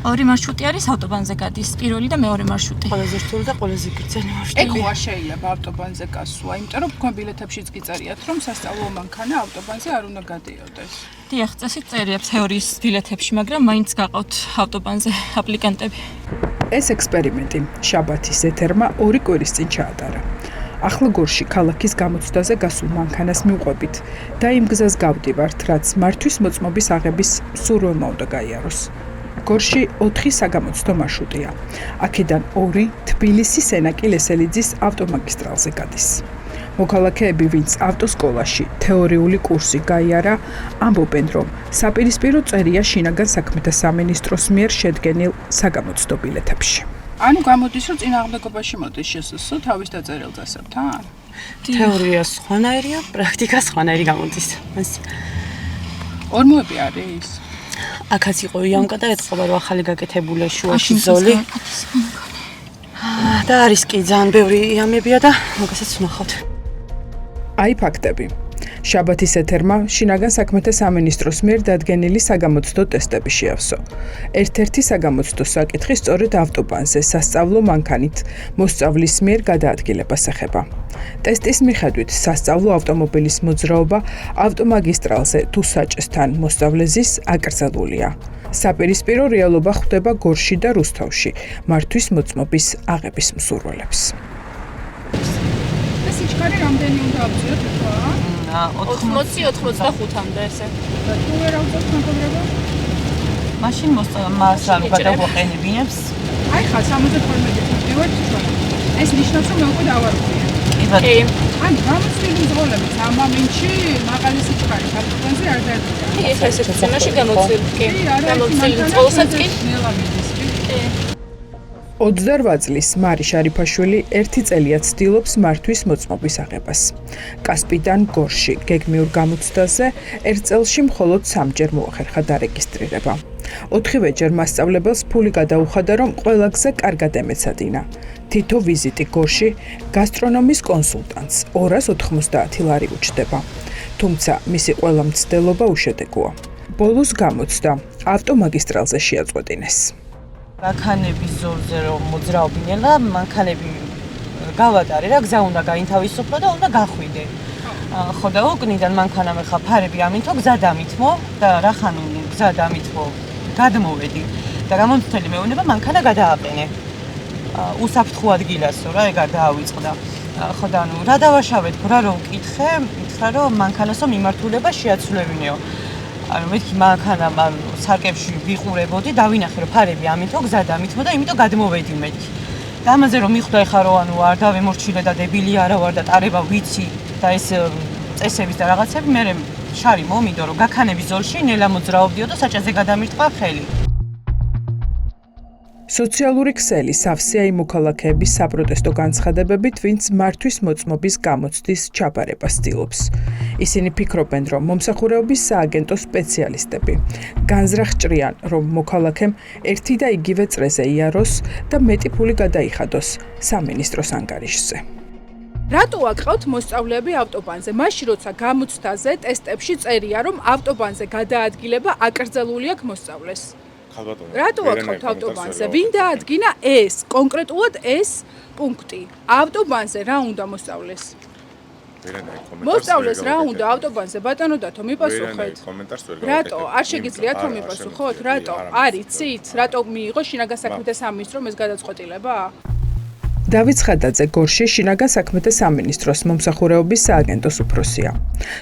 ორი მარშრუტი არის ავტობანზე გადის, პირველი და მეორე მარშრუტი. ყველაზე რთული და ყველაზე გრძელი მარშრუტი. ეკვა შეიძლება ავტობანზე გასვლა, იმიტომ რომ თქვენ ბილეთებშიც გიწერიათ, რომ სასწავლო მანქანა ავტობანზე არ უნდა გადიოდეს. დიახ, წესით წერია თეორიის ბილეთებში, მაგრამ მაინც გაყავთ ავტობანზე აპლიკანტები. ეს ექსპერიმენტი შაბათის ეთერმა 2 კვირის წინ ჩაატარა. ახლა გორში ქალაქის გამოცდაზე გასულ მანქანას მივყვებით და იმ გზას გავდივართ, რაც მართვის მოწმობის აღების სურვილმა უნდა გაიაროს. გორში 4 საგამოცდო მარშრუტია. აქედან 2 თბილისი-სენაკი-ლესელიძის ავტომაგისტრალზე გადის. მოქალაქეები, ვინც ავტოსკოლაში თეორიული კურსი გაიარა, ამბობენ, რომ საპირისპირო წერია შინაგან საქმეთა სამინისტროს მიერ შედგენილ საგამოცდო ბილეთებში. ანუ გამოდის, რომ წინააღმდეგობაში მოდის შესუსო თავის დაწერილ წესებთან? თეორია სხვანაირია, პრაქტიკა სხვანაირი გამოდის. ორმოები არის? აქაც იყო იამკა და ეთყობა, რომ ახალი გაკეთებულია შუაში ზოლი. და არის კი ძალიან ბევრი იამებია და მაგასაც ვნახავთ. აი ფაქტები. შაბათის ეთერმა შინაგან საქმეთა სამინისტროს მიერ დადგენილი საგამოცდო ტესტები შეავსო. ერთ-ერთი საგამოცდო საკითხი სწორედ ავტობანზე სასწავლო მანქანით მოსწავლის მიერ გადაადგილებას ეხება. ტესტის მიხედვით სასწავლო ავტომობილის მოძრაობა ავტომაგისტრალზე თუ საჭესთან მოსწავლეზის აკრძალულია. საპირისპირო რეალობა ხვდება გორში და რუსთავში მართვის მოწმობის აღების მსურველებს. ეს სიჩქარე რამდენი უნდა ავწიოთ თქვა? 80-85-მდე ესე. თუ ვერ ავწევთ მეგობრებო? მაშინ მას არ გადავაყენებინებს. აი ხა 72 ვარ თქვენ. ეს ნიშნავს რომ მე უკვე დავარქვია. კი. ან გამოსვილი ზღოლებით ამ მომენტში მაღალი სიჩქარე ავტობანზე არ დადგა. კი, ეს ესეთ ზონაში გამოცილი. კი. გამოცილი ზღოლსაც კი. კი. 28 წლის მარი შარიფაშვილი 1 წელია ცდილობს მართვის მოწმობის აღებას. კასპიდან გორში გეგმიურ გამოცდაზე 1 წელში მხოლოდ 3-ჯერ მოახერხა დარეგისტრირება. 4-ვეჯერ მასწავლებელს ფული გადაუხადა, რომ ყველა გზა კარგად ემეცადინა. თითო ვიზიტი გორში გასტრონომის კონსულტანტს 290 ლარი უჩნდება. თუმცა მისი ყველა მცდელობა უშედეგოა. ბოლოს გამოცდა ავტომაგისტრალზე შეაწყვეტინეს. მანქანების ზოლზე რომ მოძრაობდნენ და მანქანები გავატარე რა გზა უნდა გაინთავისუფლო და უნდა გახვიდე. ხო და უკნიდან მანქანა მეხა ფარები ამინთო გზა დამითმო და რახან გზა დამითმო გადმოვედი და გამომწველი მეუნება მანქანა გადააყენე. უსაფრთხო ადგილასო რა ეგ არ დაავიწყდა. ხო და ნუ რა დავაშავეთ რა რომ ვკითხე, მითხრა რომ მანქანასო მიმართულება შეაცვლებინეო. ანუ მეთქი მანქანა სარკებში ვიყურებოდი, დავინახე რომ ფარები ამინთო გზა დამითმო და იმიტომ გადმოვედი მეთქი. და ამაზე რომ მიხვდა ეხა რომ ანუ არ დავემორჩილე და დებილი არა ვარ და ტარება ვიცი და ეს წესების და რაღაცები მე შარი მომიდო რომ გაქანების ზოლში ნელა მოძრაობდიო და საჭაზე გადამირთვა ხელი. სოციალური ქსელი სავსეა იმ მოქალაქეების საპროტესტო განცხადებებით, ვინც მართვის მოწმობის გამოცდის ჩაბარებას ცდილობს. ისინი ფიქრობენ, რომ მომსახურეობის სააგენტო სპეციალისტები განზრახ ჭრიან, რომ მოქალაქემ ერთი და იგივე წრეზე იაროს და მეტი ფული გადაიხადოს სამინისტროს ანგარიშზე. რატო აკყავთ მოსწავლეები ავტობანზე? მაშინ როცა გამოცდაზე ტესტებში წერია, რომ ავტობანზე გადაადგილება აკრძალული აქვს მოსწავლეს. რატო აკყავთ ავტობანზე? ვინ დაადგინა ეს, კონკრეტულად ეს პუნქტი? ავტობანზე რა უნდა მოსწავლეს? მოსწავლეს რა უნდა ავტობანზე? ბატონო დათო, მიპასუხეთ. რატო? არ შეგიძლიათ რომ მიპასუხოთ? რატო? არ იცით? რატო მიიღო შინაგან საქმეთა სამინისტრომ ეს გადაწყვეტილება? დავით ცხადაძე გორში შინაგან საქმეთა სამინისტროს მომსახურეობის სააგენტოს უფროსია.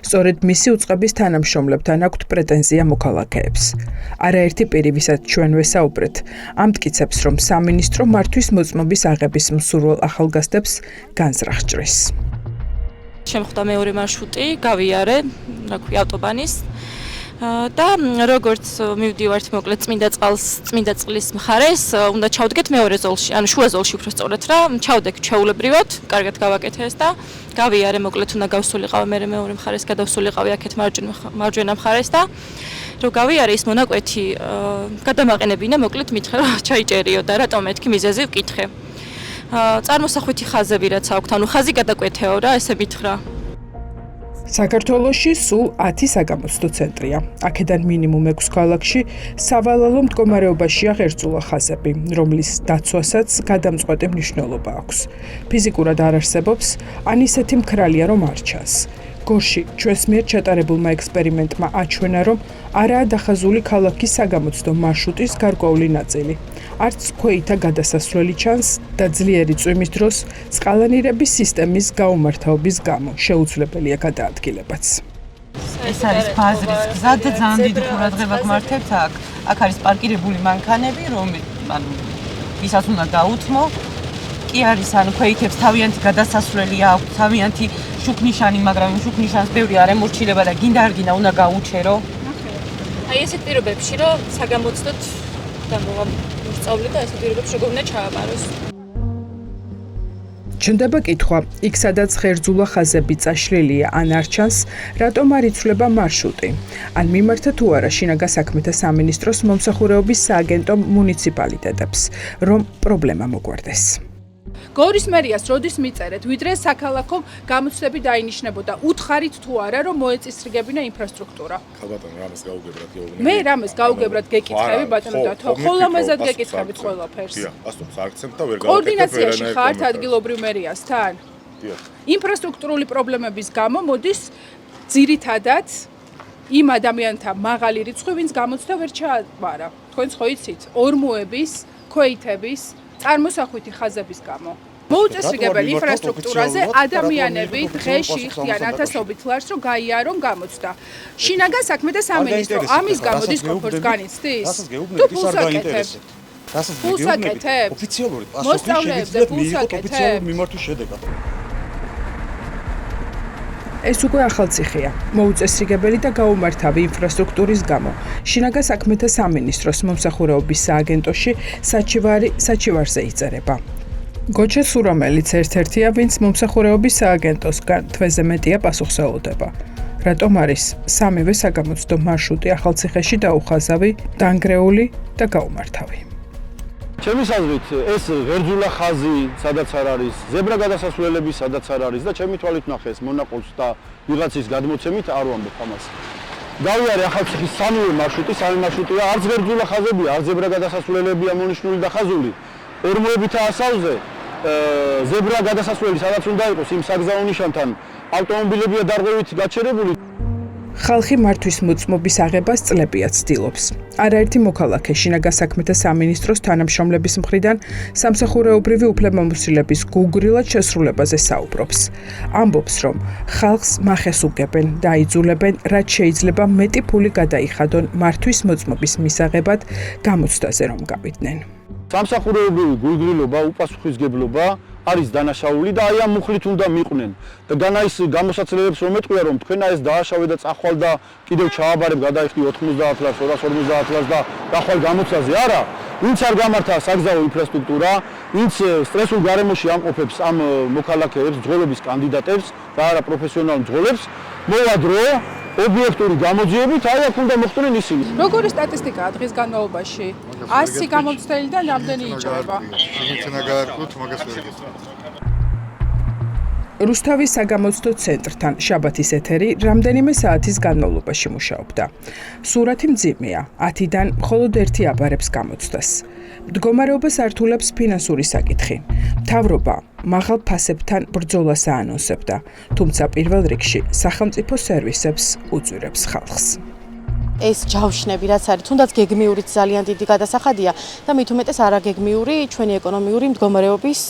სწორედ მისი უწყების თანამშრომლებთან აქვთ პრეტენზია მოქალაქეებს. არაერთი პირი, ვისაც ჩვენ ვესაუბრეთ, ამტკიცებს, რომ სამინისტრო მართვის მოწმობის აღების მსურველ ახალგაზრდებს განზრახ ჭრის. შემხვდა მეორე მარშრუტი, გავიარე, რა ქვია, ავტობანის. და როგორც მივდივართ მოკლედ წმინდა წყლის მხარეს, უნდა ჩავდგეთ მეორე ზოლში, ანუ შუა ზოლში უფრო სწორად რა, ჩავდექ ჩვეულებრივად, კარგად გავაკეთე ეს და გავიარე მოკლედ უნდა გავსულიყავ მე მეორე მხარეს, გადავსულიყავი აქეთ მარჯვენა მხარეს და რო გავიარე ის მონაკვეთი, გადამაყენებინა მოკლედ მითხრა რომ ჩაიჭერიო და რატომ მეთქი მიზეზი ვკითხე. წარმოსახვითი ხაზები რაც აქვთ, ანუ ხაზი გადაკვეთეო რა, ესე მითხრა. საქართველოში სულ 10 საგამოცდო ცენტრია. აქედან მინიმუმ 6 ქალაქში სავალალო მდგომარეობაშია ღერძულა ხაზები, რომლის დაცვასაც გადამწყვეტი მნიშვნელობა აქვს. ფიზიკურად არ არსებობს, ან ისეთი მქრალია, რომ არ ჩანს. გორში ჩვენს მიერ ჩატარებულმა ექსპერიმენტმა აჩვენა, რომ არაა დახაზული ქალაქის საგამოცდო მარშრუტის გარკვეული ნაწილი. არც ქვეითა გადასასვლელი ჩანს და ძლიერი წვიმის დროს წყალანირების სისტემის გაუმართავობის გამო შეუძლებელია გადაადგილებაც. ეს არის ბაზრის გზა და ძალიან დიდი ყურადღება გმართებთ აქ. აქ არის პარკირებული მანქანები, ვისაც უნდა გაუთმო. კი არის ქვეითებს თავიანთი გადასასვლელი აქვს, თავიანთი შუქნიშანი, მაგრამ იმ შუქნიშანს ბევრი არ ემორჩილება და გინდა არ გინდა უნდა გაუჩერო. აი ესეთ პირობებში რომ საგამოცდოთ და მოსწავლე და ესეთ პირობებში როგორ უნდა ჩააბაროს. ჩნდება კითხვა, იქ სადაც ღერძულა ხაზები წაშლილია ან არ ჩანს, რატომ არ იცვლება მარშრუტი? ან მიმართა თუ არა შინაგან საქმეთა სამინისტროს მომსახურეობის სააგენტო მუნიციპალიტეტებს, რომ პრობლემა მოგვარდეს. გორის მერიას როდის მიწერეთ, ვიდრე საქალაქო გამოცდები დაინიშნებოდა, უთხარით თუ არა, რომ მოეწესრიგებინა ინფრასტრუქტურა. ხალბატონ რამეს გაუგებრათ გეუბნები. მე რამეს გაუგებრათ გეკითხები, ბატონო დათო, ხოლმე გეკითხებით ყველაფერს. დიახ, ასწორებს აქცენტ და ვერ გავაკეთებ. კოორდინაციაში ხართ ადგილობრივ მერიასთან? დიახ. ინფრასტრუქტურული პრობლემების გამო მოდის ძირითადად იმ ადამიანთა მაღალი რიცხვი, ვინც გამოცდა ვერ ჩააბარა. თქვენც ხო იცით, ორმოების, ქვეითების წარმოსახვითი ხაზების გამო. მოუწესრიგებელ ინფრასტრუქტურაზე ადამიანები დღეში ხდიან ათასობით ლარს, რომ გაიარონ გამოცდა. შინაგან საქმეთა სამინისტრო ამის გამო დისკომფორტს განიცდის? თუ ფულს აკეთებ? ფულს აკეთებ? ოფიციალური მოსწავლეებზე ფულს აკეთებ? მიმართვის შედეგად. ეს უკვე ახალციხეა. მოუწესრიგებელი და გაუმართავი ინფრასტრუქტურის გამო შინაგან საქმეთა სამინისტროს მომსახურეობის სააგენტოში საჩივარზე იწერება. გოჩა სურამელიც ერთ-ერთია, ვინც მომსახურეობის სააგენტოსგან თვეზე მეტია პასუხსაუდება. რატომ არის სამივე საგამოცდო მარშრუტი ახალციხეში დაუხაზავი, დანგრეული და გაუმართავი? ჩემი აზრით, ეს ღერძულა ხაზი, სადაც არ არის, ზებრა გადასასვლელები, სადაც არ არის და ჩემი თვალით ნახე ეს მონაყოლს და ვიღაცის გადმოცემით არ ვამბობ ამას. გავიარე ახალციხის სამივე მარშრუტია, არც ღერძულა ხაზებია, არც ზებრა გადასასვლელებია მონიშნული და ხაზული. ორმოებითა ასავზე ზებრა გადასასვლელი, სადაც უნდა იყოს იმ საგზაო ნიშანთან, ავტომობილებია დარღვევით გაჩერებული. ხალხი მართვის მოწმობის აღებას წლებია ცდილობს. არაერთი მოქალაქე შინაგან საქმეთა სამინისტროს თანამშრომლების მხრიდან სამსახურეობრივი უფლებამოსილების გუგრილად შესრულებაზე საუბრობს. ამბობს, რომ ხალხს მახეს უგებენ და აიძულებენ, რაც შეიძლება მეტი ფული გადაიხადონ მართვის მოწმობის მისაღებად გამოცდაზე რომ გავიდნენ. სამსახურეობრივი გულგრილობა, უპასუხისგებლობა არის დანაშაული და აი ამ მუხლით უნდა მიყვნენ. და განაის გამოსაცდელებს რომ ეტყვია, რომ თქვენ ეს დააშავე და წახვალ და კიდევ ჩააბარებ გადაიხდი 90 ლარს, 250 ლარს და დახვალ გამოცდაზე. არა, ვინც არ გამართა საგზაო ინფრასტრუქტურა, ვინც სტრესულ გარემოში ამყოფებს ამ მოქალაქეებს, მძღოლების კანდიდატებს და არა პროფესიონალ მძღოლებს, მოვა დრო ობიექტური გამოძიებით აი აქ უნდა მოხდნენ ისინი. როგორი სტატისტიკაა დღის განმავლობაში? 100 გამოცდელიდან რამდენი იჭრება? შეიძლება გაარკვევთ მაგას ვერ გეტყვით. რუსთავის საგამოცდო ცენტრთან შაბათის ეთერი რამდენიმე საათის განმავლობაში მუშაობდა. სურათი მძიმეა, 10-დან მხოლოდ ერთი აბარებს გამოცდას. მდგომარეობას ართულებს ფინანსური საკითხი. მთავრობა მაღალ ფასებთან ბრძოლას აანონსებდა, თუმცა პირველ რიგში სახელმწიფო სერვისებს უწვირებს ხალხს. ეს ჯავშნები, რაც არის, თუნდაც გეგმიურიც ძალიან დიდი გადასახადია და მით უმეტეს არაგეგმიური ჩვენი ეკონომიური მდგომარეობის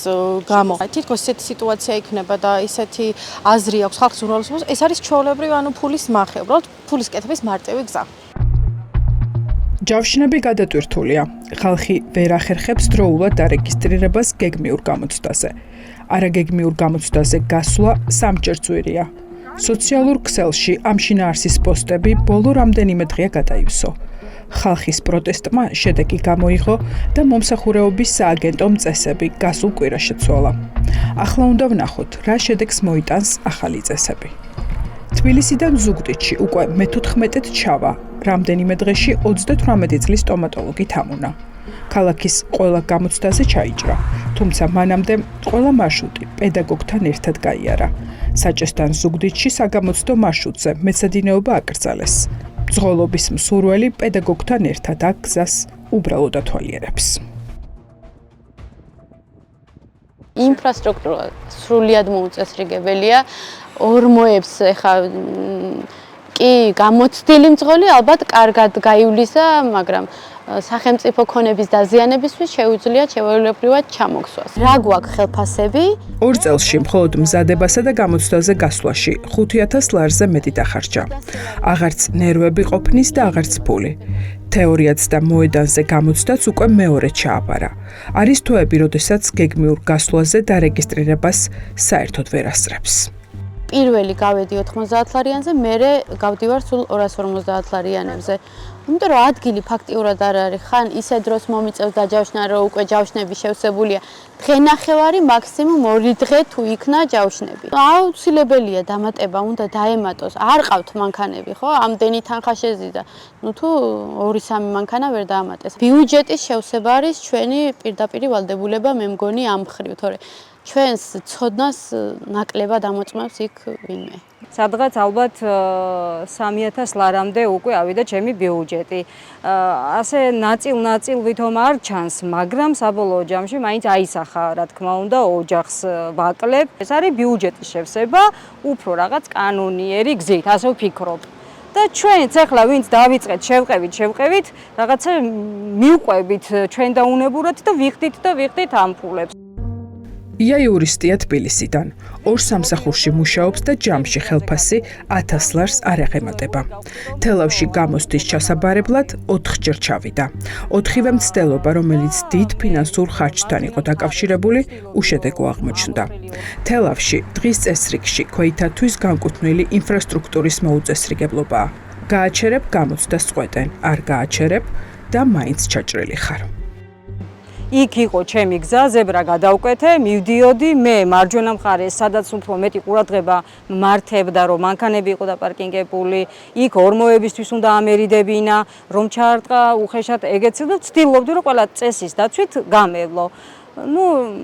გამო. თითქოს ესეთი სიტუაცია იქნება და ესეთი აზრი აქვს ხალხს ურვალოსობას, ეს არის ჩვეულებრივი, ფულის მახე, უბრალოდ ფულის კეთების მარტივი გზა. ჯავშნები გადატვირთულია. ხალხი ვერ ახერხებს დროულად დარეგისტრირებას გეგმიურ გამოცდაზე. არაგეგმიურ გამოცდაზე გასვლა სამჯერ ძვირია. სოციალურ ქსელში ამ შინაარსის პოსტები ბოლო რამდენიმე დღეა გადაივსო. ხალხის პროტესტმა შედეგი გამოიღო და მომსახურეობის სააგენტომ წესები გასულ კვირა შეცვალა. ახლა უნდა ვნახოთ, რა შედეგს მოიტანს ახალი წესები. თბილისიდან ზუგდიდში უკვე მე-14-ად ჩავა. რამდენიმე დღეში 38 წლის სტომატოლოგი თამუნა. ქალაქის ყველა გამოცდაზე ჩაიჭრა. თუმცა მანამდე ყველა მარშრუტი პედაგოგთან ერთად გაიარა. საჭესთან ზუგდიდში საგამოცდო მარშრუტზე მეცადინეობა აკრძალეს. მძღოლობის მსურველი პედაგოგთან ერთად აქ გზას უბრალოდ ათვალიერებს. ინფრასტრუქტურა სრულიად მოუწესრიგებელია. ორმოებს ეხა კი გამოცდილი მძღოლი ალბათ კარგად გაივლისა, მაგრამ სახელმწიფო ქონების დაზიანებისთვის შეუძლია ჩვეულებრივად ჩამოგსვას. რა გვაქვს ხელფასები? 2 წელში მხოლოდ მზადებასა და გამოცდაზე გასვლაში 5000 ლარზე მეტი დახარჯა. აღარც ნერვები ყოფნის და აღარც ფული. თეორიაც და მოედანზე გამოცდაც უკვე მეორედ ჩააბარა. არის თვეები, როდესაც გეგმიურ გასვლაზე დარეგისტრირებას საერთოდ ვერ ასწრებს. პირველი გავედი 90 ლარიანზე, მერე გავდივარ სულ 250 ლარიანებზე. იმიტომ რომ ადგილი ფაქტიურად არ არის, ხან ისე დროს მომიწევს დაჯავშნა, რომ უკვე ჯავშნები შევსებულია. დღე-ნახევარი, მაქსიმუმ 2 დღე თუ იქნა ჯავშნები. აუცილებელია დამატება, უნდა დაემატოს. არ ყავთ მანქანები, ხო? ამდენი თანხა შეზიდა. თუ 2-3 მანქანა ვერ დაამატეს. ბიუჯეტის შევსება არის ჩვენი პირდაპირი ვალდებულება, მე მგონი ამ მხრივ, თორე ჩვენს ცოდნას ნაკლებად ამოწმებს იქ ვინმე. სადღაც ალბათ 3000 ლარამდე უკვე ავიდა ჩემი ბიუჯეტი. ასე ნაწილ ვითომ არ ჩანს, მაგრამ საბოლოო ჯამში მაინც აისახა, რა თქმა უნდა, ოჯახს ვაკლებ. ეს არის ბიუჯეტის შევსება, უფრო რაღაც კანონიერი გზით, ასე ვფიქრობ. და ჩვენც ახლა ვინც დავიწყეთ, შევყევით, რაღაცა მივყვებით ჩვენ დაუნებურად და ვიხდით ამ ფულებს. ია იურისტია თბილისიდან. 2 სამსახურში მუშაობს და ჯამში ხელფასი 1000 ლარს არ აღემატება. თელავში გამოცდის ჩასაბარებლად 4ჯერ ჩავიდა. 4-ვე მცდელობა, რომელიც დიდ ფინანსურ ხარჯთან იყო დაკავშირებული, უშედეგო აღმოჩნდა. თელავში დღის წესრიგში ქვეითათვის განკუთვნილი ინფრასტრუქტურის მოუწესრიგებლობაა. გააჩერებ გამოცდას წყვეტენ, არ გააჩერებ და მაინც ჩაჭრილი ხარ. იქ იყო ჩემი გზა, ზებრა გადავკვეთე, მივდიოდი, მე მარჯვენა მხარეს, სადაც უფრო მეტი ყურადღება მართებდა, რომ მანქანები იყო დაპარკინგებული, იქ ორმოებისთვის უნდა ამერიდებინა, რომ ჩაარტყა უხეშად ეგეცი და ვცდილობდი, რომ ყველა წესის დაცვით გამევლო.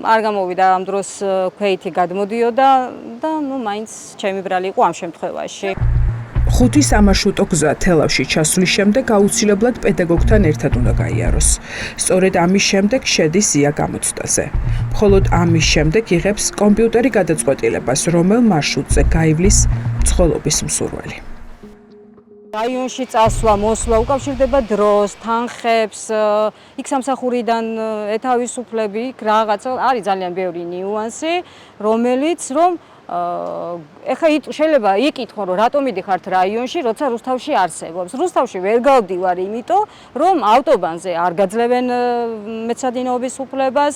არ გამოვიდა ამ დროს ქვეითი გადმოდიოდა და მაინც ჩემი ბრალი იყო ამ შემთხვევაში. 5 სამარშრუტო გზა თელავში ჩასვლის შემდეგ აუცილებლად პედაგოგთან ერთად უნდა გაიაროს. სწორედ ამის შემდეგ შედის ია გამოცდაზე. მხოლოდ ამის შემდეგ იღებს კომპიუტერი გადაწყვეტილებას, რომელ მარშრუტზე გაივლის მძღოლობის მსურველი. რაიონში წასვლა, მოსვლა უკავშირდება დროს, თანხებს, იქ სამსახურიდან ეთავისუფლები, იქ რაღაცა არის ძალიან ბევრი ნიუანსი, რომელიც ეხა შეიძლება იკითხო, რომ რატომ მიდიხართ რაიონში, როცა რუსთავში არსებობს. რუსთავში ვერ გავდივარ, იმიტომ რომ ავტობანზე არ გაძლევენ მეცადინეობის უფლებას,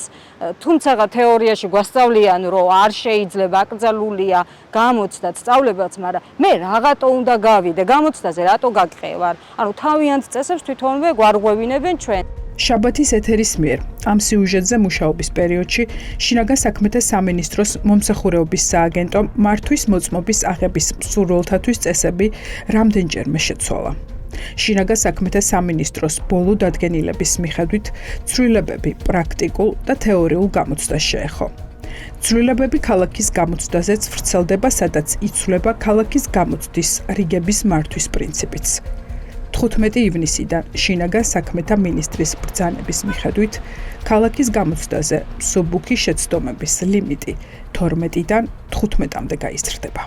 თუმცა თეორიაში გვასწავლიან, რომ არ შეიძლება აკრძალულია გამოცდაც, სწავლებაც, მაგრამ მე რაღაცა უნდა გავიდე, გამოცდაზე რატო გაგყევარ? ანუ თავიანთ წესებს თვითონვე გვარღვევინებენ ჩვენ. შაბათის ეთერის მიერ ამ სიუჟეტზე მუშაობის პერიოდში შინაგან საქმეთა სამინისტროს მომსახურეობის სააგენტო მართვის მოწმობის აღების მსურველთათვის წესები რამდენჯერმე შეცვალა. შინაგან საქმეთა სამინისტროს ბოლო დადგენილების მიხედვით ცვლილებები პრაქტიკულ და თეორიულ გამოცდას შეეხო. ცვლილებები ქალაქის გამოცდაზეც ვრცელდება, სადაც იცვლება ქალაქის გამოცდის რიგების მართვის პრინციპიც. 15 ივნისიდან შინაგან საქმეთა მინისტრის ბრძანების მიხედვით ქალაქის გამოცდაზე მსუბუქი შეცდომების ლიმიტი 12-დან 15-მდე გაიზრდება.